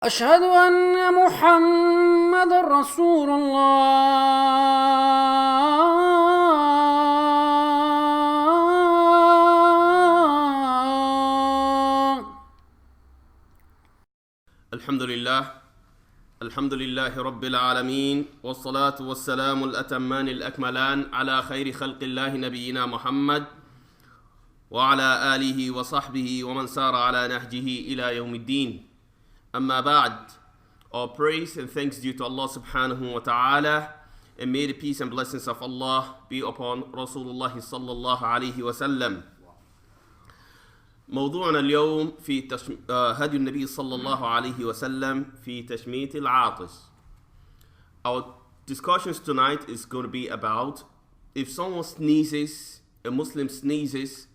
أشهد أن محمد رسول الله. الحمد لله رب العالمين، والصلاة والسلام الأتمان الأكملان على خير خلق الله نبينا محمد وعلى آله وصحبه ومن سار على نهجه إلى يوم الدين. Amma ba'd. All praise and thanks due to Allah subhanahu wa ta'ala, and may the peace and blessings of Allah be upon Rasulullah sallallahu alayhi wa sallam. موضوعنا اليوم في هدي النبي صلى الله عليه وسلم في تشميت العاطس. Our discussions tonight is going to be about if someone sneezes, a Muslim sneezes,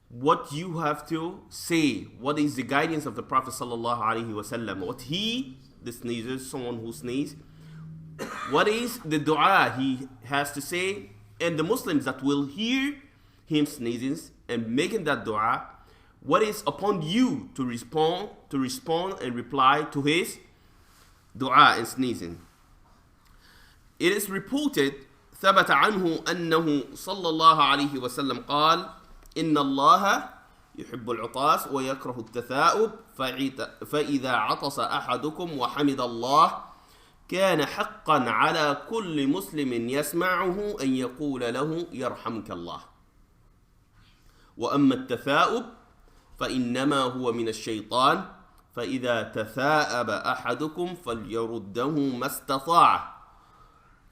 what you have to say. What is the guidance of the Prophet sallallahu alaihi wasallam? What the sneezer, someone who sneezes, what is the dua he has to say, and the Muslims that will hear him sneezing and making that dua, what is upon you to respond and reply to his dua and sneezing. It is reported ثبت عنه أنه صلى الله عليه وسلم قال إن الله يحب العطاس ويكره التثاؤب فإذا عطس أحدكم وحمد الله كان حقا على كل مسلم يسمعه أن يقول له يرحمك الله. وأما التثاؤب فإنما هو من الشيطان فإذا تثاءب أحدكم فليرده ما استطاع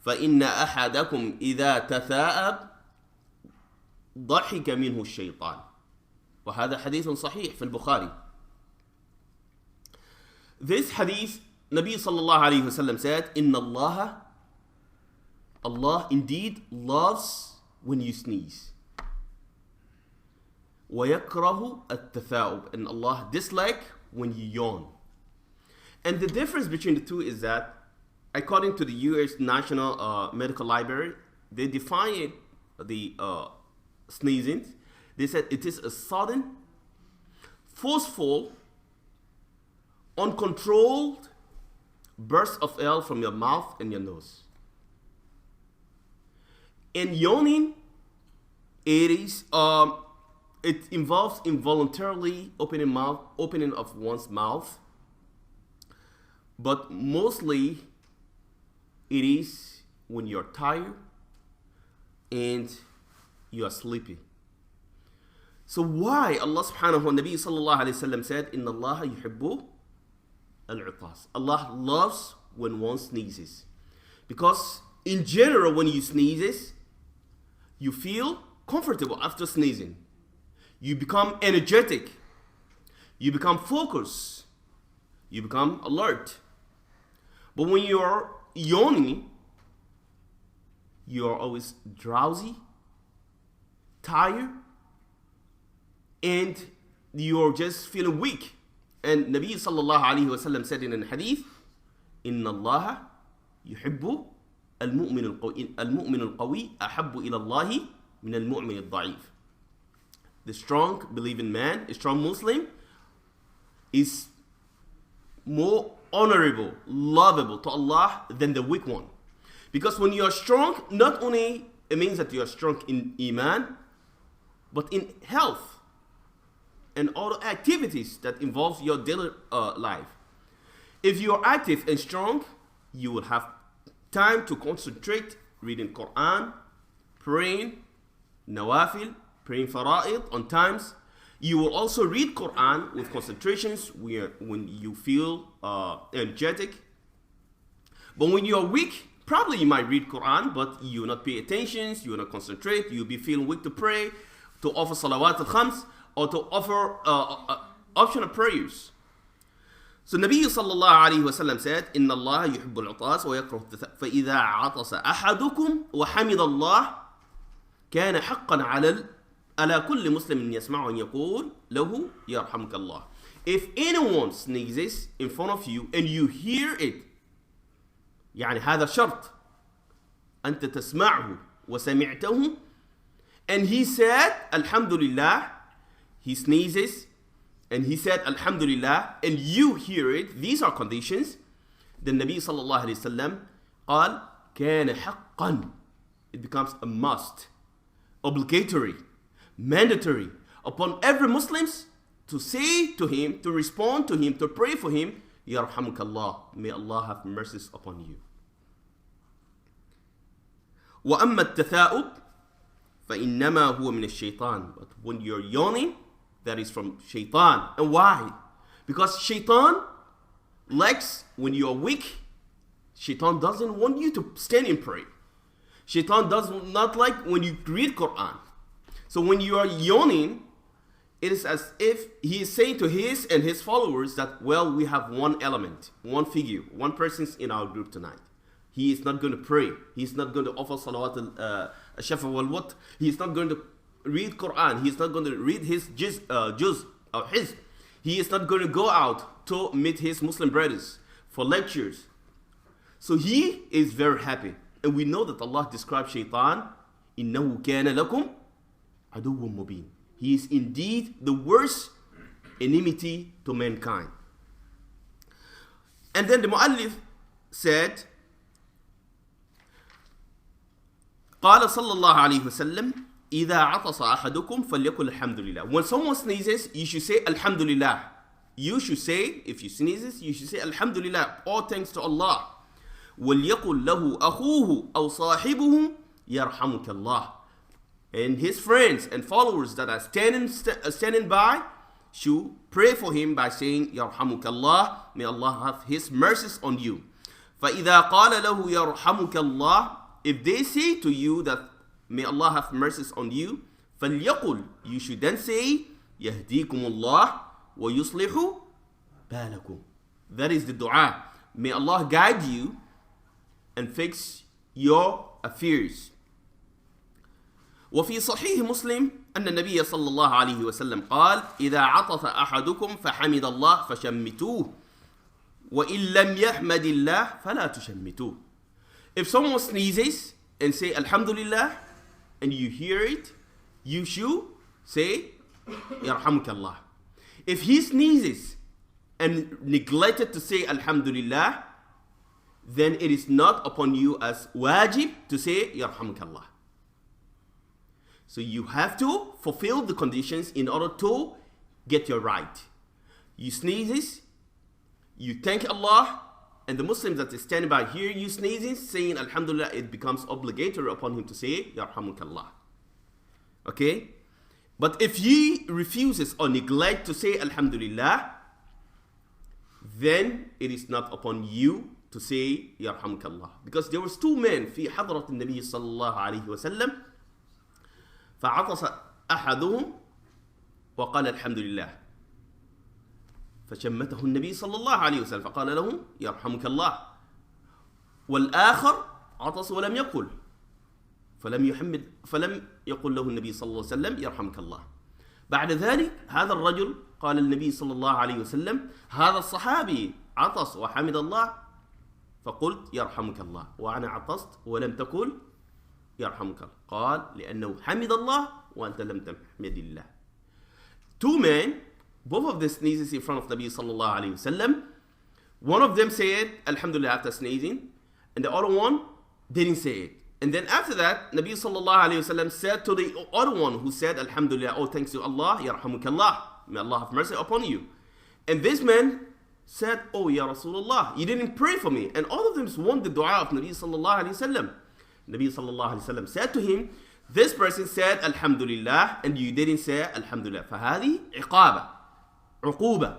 فإن أحدكم إذا تثاءب ضحك منه الشيطان. وهذا حديث صحيح في البخاري. This hadith, Nabi sallallahu alayhi wasallam said, إن Allah indeed loves when you sneeze. ويكره التثاؤب, and Allah dislike when you yawn. And the difference between the two is that, according to the US National Medical Library, they define the sneezing. They said it is a sudden, forceful, uncontrolled burst of air from your mouth and your nose. And yawning, it involves involuntarily opening of one's mouth, but mostly it is when you're tired and you are sleepy. So why Allah subhanahu wa Nabi sallallahu alayhi wa sallam said, Inna Allah yuhibbu al-utas. Allah loves when one sneezes. Because in general, when you sneezes, you feel comfortable after sneezing. You become energetic. You become focused. You become alert. But when you're yawning, you're always drowsy, tired, and you're just feeling weak. And Nabi sallallahu alayhi wa sallam said in a hadith, إن الله يحب المؤمن القوي أحب إلى الله من المؤمن الضعيف. The strong believing man, a strong Muslim, is more honorable, lovable to Allah than the weak one. Because when you are strong, not only it means that you are strong in iman, but in health and other activities that involve your daily life. If you are active and strong, you will have time to concentrate, reading Quran, praying, nawafil, praying fara'id on times. You will also read Quran with concentrations when you feel energetic. But when you are weak, probably you might read Quran, but you will not pay attention, you will not concentrate, you will be feeling weak to pray, to offer salawat al-khams, or to offer optional prayers. So Nabi sallallahu alayhi wa sallam said, إن الله يحب العطاس ويكره التثاؤب فإذا عطس أحدكم وحمد الله كان حقا على كل مسلم يسمعه أن يقول له يرحمك الله. If anyone sneezes in front of you and you hear it, يعني هذا شرط أنت تسمعه وسمعته, and he said Alhamdulillah, he sneezes and he said Alhamdulillah, and you hear it, these are conditions, then Nabi sallallahu alayhi wasallam قال كان حقا, it becomes a must, obligatory, mandatory upon every Muslims to say to him, to respond to him, to pray for him, Yarhamukallah, may Allah have mercies upon you. وَأَمَّا التَّثَاؤُبْ فَإِنَّمَا هُوَ مِنَ الشَّيْطَانِ, but when you're yawning, that is from shaitan. And why? Because shaitan likes when you're weak, shaitan doesn't want you to stand and pray. Shaitan does not like when you read Quran. So when you are yawning, it is as if he is saying to his and his followers that, well, we have one element, one figure, one person in our group tonight. He is not going to pray. He is not going to offer salawat al-shafa wal-wat. He is not going to read Quran. He is not going to read his juz or his. He is not going to go out to meet his Muslim brothers for lectures. So he is very happy. And we know that Allah describes shaitan, إِنَّهُ كَانَ لَكُمْ عَدُوٌ مُبِينٌ. He is indeed the worst enmity to mankind. And then the Mu'allif said, قال صلى الله عليه وسلم إذا عطس أحدكم فليقل الحمد لله. When someone sneezes, you should say Alhamdulillah. You should say, if you sneezes, you should say Alhamdulillah, all thanks to Allah. وَلْيَقُلْ لَهُ أَخُوهُ أَوْ صَاحِبُهُ يَرْحَمُكَ اللَّهُ. And his friends and followers that are standing by should pray for him by saying يَرْحَمُكَ اللَّهُ, may Allah have his mercies on you. فَإِذَا قَالَ لَهُ يَرْحَمُكَ اللَّهُ, if they say to you that may Allah have mercies on you, فَلْيَقُلْ, you should then say يَهْدِيكُمُ اللَّهُ وَيُصْلِحُ بَالَكُمْ. That is the dua. May Allah guide you and fix your affairs. وفي صحيح مسلم أن النبي صلى الله عليه وسلم قال إذا عطس أحدكم فحمد الله فشمتوه وإن لم يحمد الله فلا تشمتوه. If someone sneezes and say Alhamdulillah and you hear it, you should say Yarhamukallah. If he sneezes and neglected to say Alhamdulillah, then it is not upon you as wajib to say Yarhamukallah. So you have to fulfill the conditions in order to get your right. You sneezes, you thank Allah, and the Muslims that is standing by hear you sneezing, saying Alhamdulillah, it becomes obligatory upon him to say Yarhamukallah. Okay? But if he refuses or neglect to say Alhamdulillah, then it is not upon you to say Yarhamukallah. Because there was two men في حضرة النبي صلى الله عليه وسلم فعطس أحدهم وقال الحمد لله فشمته النبي صلى الله عليه وسلم فقال له يرحمك الله والآخر عطس ولم يقل فلم يقل له النبي صلى الله عليه وسلم يرحمك الله. بعد ذلك هذا الرجل قال النبي صلى الله عليه وسلم هذا الصحابي عطس وحمد الله فقلت يرحمك الله وأنا عطست ولم تقل يرحمك الله. قال لأنه حمد الله وأنت لم تحمد الله. Two men, both of them sneezes in front of Nabi sallallahu alayhi wasallam. One of them said Alhamdulillah after sneezing, and the other one didn't say it. And then after that, Nabi sallallahu alayhi wasallam said to the other one who said Alhamdulillah, oh thanks to Allah, Yarhamukallah, may Allah have mercy upon you. And this man said, oh Ya Rasulullah, you didn't pray for me. And all of them want the dua of Nabi sallallahu alayhi wasallam. Nabi sallallahu alayhi wasallam said to him, this person said Alhamdulillah and you didn't say Alhamdulillah. فهذه عقابة, عقوبة.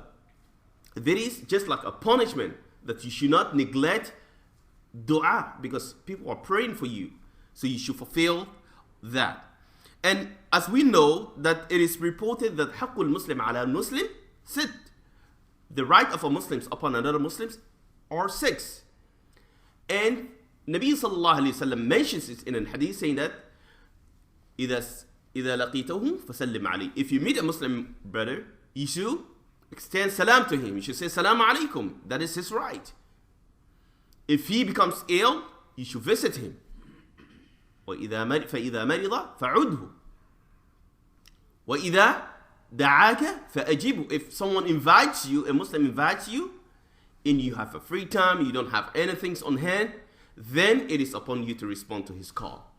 There is just like a punishment that you should not neglect dua because people are praying for you. So you should fulfill that. And as we know that it is reported that حق المسلم على المسلم ست. The right of a Muslim upon another Muslim are 6. And Nabi sallallahu alayhi wa sallam mentions it in a hadith saying that إذا لقيته فسلم عليه. If you meet a Muslim brother, you should extend salam to him. You should say salam alaikum. That is his right. If he becomes ill, you should visit him. فإذا مرض فعده. وإذا دعاك فأجيبه. If someone invites you, a Muslim invites you, and you have a free time, you don't have anything on hand, then it is upon you to respond to his call.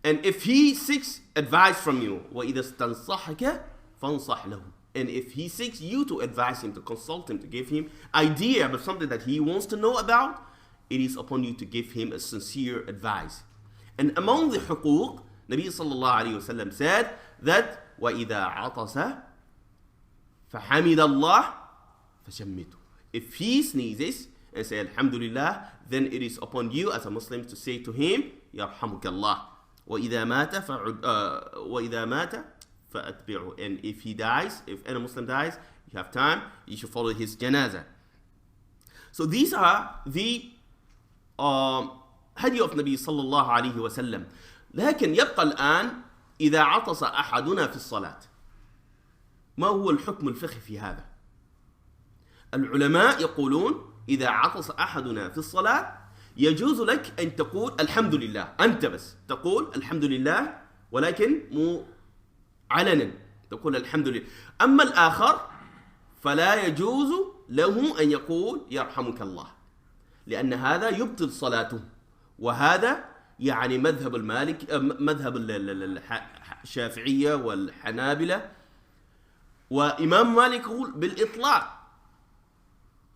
And if he seeks advice from you, وَإِذَا اسْتَنصَحَكَ فَانصَحْ لَهُ. And if he seeks you to advise him, to consult him, to give him idea about something that he wants to know about, it is upon you to give him a sincere advice. And among the huquq, Nabi sallallahu alayhi wa sallam said that وَإِذَا عَطَسَ فَحَمِدَ اللَّهِ فَشَمِّتُ. If he sneezes and say Alhamdulillah, then it is upon you as a Muslim to say to him, يَرْحَمُكَ اللَّهِ. وَإِذَا مَاتَ فَأَتْبِعُهُ. And if he dies, if any Muslim dies, you have time, you should follow his janazah. So these are the هدي of Nabi صلى الله عليه وسلم. لكن يبقى الآن إذا عطس أحدنا في الصلاة، ما هو الحكم الفقهي في هذا؟ العلماء يقولون إذا عطس أحدنا في الصلاة يجوز لك أن تقول الحمد لله، أنت بس تقول الحمد لله، ولكن مو علنا تقول الحمد لله. أما الآخر فلا يجوز له أن يقول يرحمك الله، لأن هذا يبطل صلاته. وهذا يعني مذهب المالك، مذهب الشافعية والحنابلة. وإمام مالك يقول بالإطلاق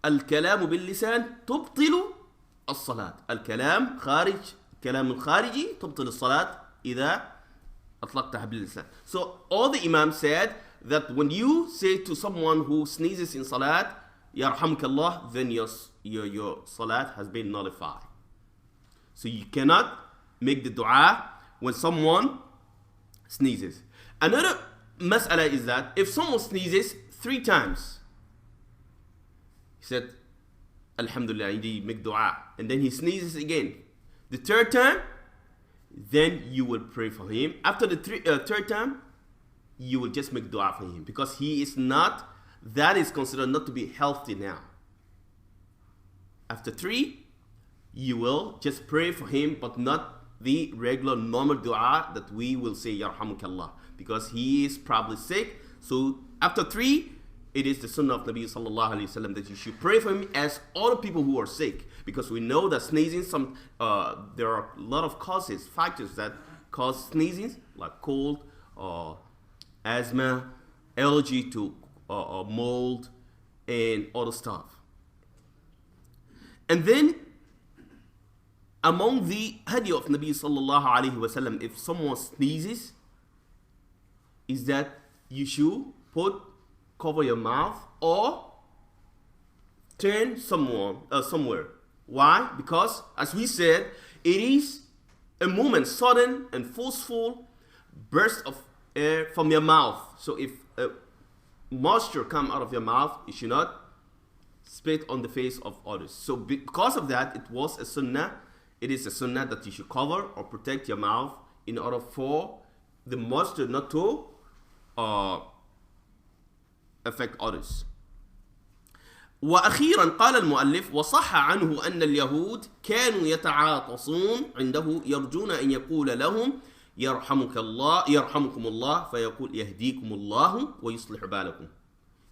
الكلام باللسان تبطل الصلاة. الكلام الخارجي تبطل الصلاة إذا أطلقتها باللسان. So all the imams said that when you say to someone who sneezes in salat يرحمك الله, then your salat has been nullified. So you cannot make the dua when someone sneezes. Another mas'ala is that if someone sneezes 3 times, he said Alhamdulillah, you make dua, and then he sneezes again. The 3rd time, then you will pray for him. After the 3rd time, you will just make dua for him, because he is not, that is considered not to be healthy now. After 3, you will just pray for him, but not the regular normal dua that we will say Yarhamukallah, because he is probably sick. So after 3, it is the sunnah of Nabi sallallahu alayhi wasallam that you should pray for him as all people who are sick, because we know that sneezing, there are a lot of factors that cause sneezing, like cold, asthma, allergy to mold, and other stuff. And then among the hadi of Nabi sallallahu alayhi wasallam, if someone sneezes, is that you should cover your mouth or turn somewhere. Why? Because as we said, it is a moment, sudden and forceful burst of air from your mouth. So if moisture come out of your mouth, you should not spit on the face of others. So because of that, it was a sunnah. It is a sunnah that you should cover or protect your mouth in order for the moisture not to affect others. وأخيرا قال المؤلف: وصح عنه أن اليهود كانوا يتعاطسون عنده يرجون أن يقول لهم يرحمك الله يرحمكم الله، فيقول يهديكم الله ويصلح بالكم.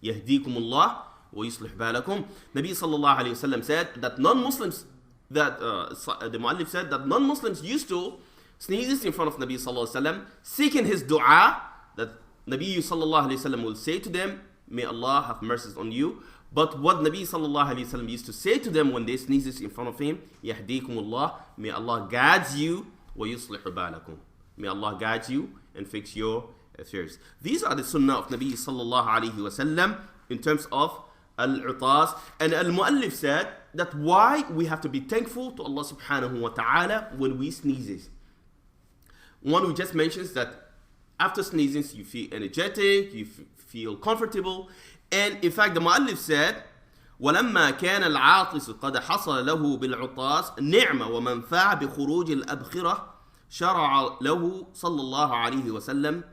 يهديكم الله ويصلح بالكم. Nabi sallallahu alayhi wasallam said that non-Muslims, the Mu'allif said that non-Muslims used to sneeze in front of Nabi sallallahu alayhi wasallam, seeking his dua, that Nabi sallallahu alayhi wasallam will say to them, may Allah have mercy on you. But what Nabi sallallahu alayhi wasallam used to say to them when they sneezes in front of him, يهديكم الله, may Allah guide you, ويصلح بالكم. May Allah guide you and fix your affairs. These are the sunnah of Nabi sallallahu alayhi wasallam in terms of al-utas. And al-Mu'allif said that why we have to be thankful to Allah subhanahu wa ta'ala when we sneezes. One who just mentions that after sneezing you feel energetic, you feel comfortable. And in fact the Mu'allif said ولما كان العاطس قد حصل له بالعطاس نعمة ومنفعة بخروج الأبخرة شرع له صلى الله عليه وسلم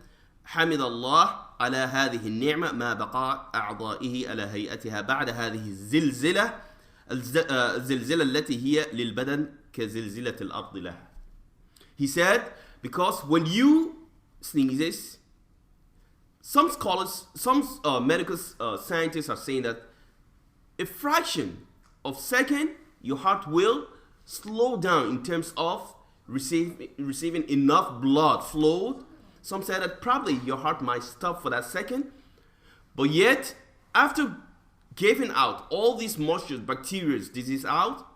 حمد الله على هذه النعمة ما بقى أعضائه على هيئتها بعد هذه الزلزلة التي هي للبدن كزلزلة الأرض لها. He said, because when you sneezes, some scholars, some medical scientists are saying that a fraction of second, your heart will slow down in terms of receiving enough blood flow. Some say that probably your heart might stop for that second, but yet after giving out all these moisture, bacteria, disease out,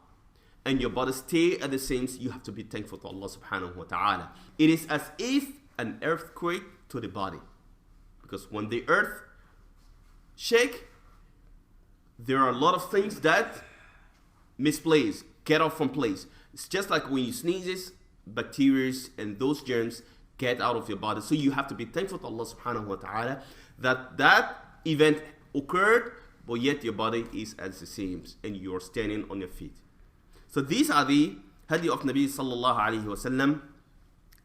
and your body stay at the same, you have to be thankful to Allah subhanahu wa ta'ala. It is as if an earthquake to the body. Because when the earth shake, there are a lot of things that misplace, get off from place. It's just like when you sneeze, bacteria and those germs get out of your body. So you have to be thankful to Allah subhanahu wa ta'ala that event occurred, but yet your body is as the same and you're standing on your feet. So these are the hadith of Nabi sallallahu alayhi wa sallam.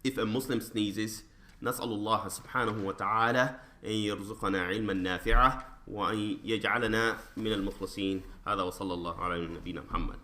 If a Muslim sneezes, نسأل الله سبحانه وتعالى أن يرزقنا علما نافعا وأن يجعلنا من المخلصين. هذا وصلى الله على نبينا محمد.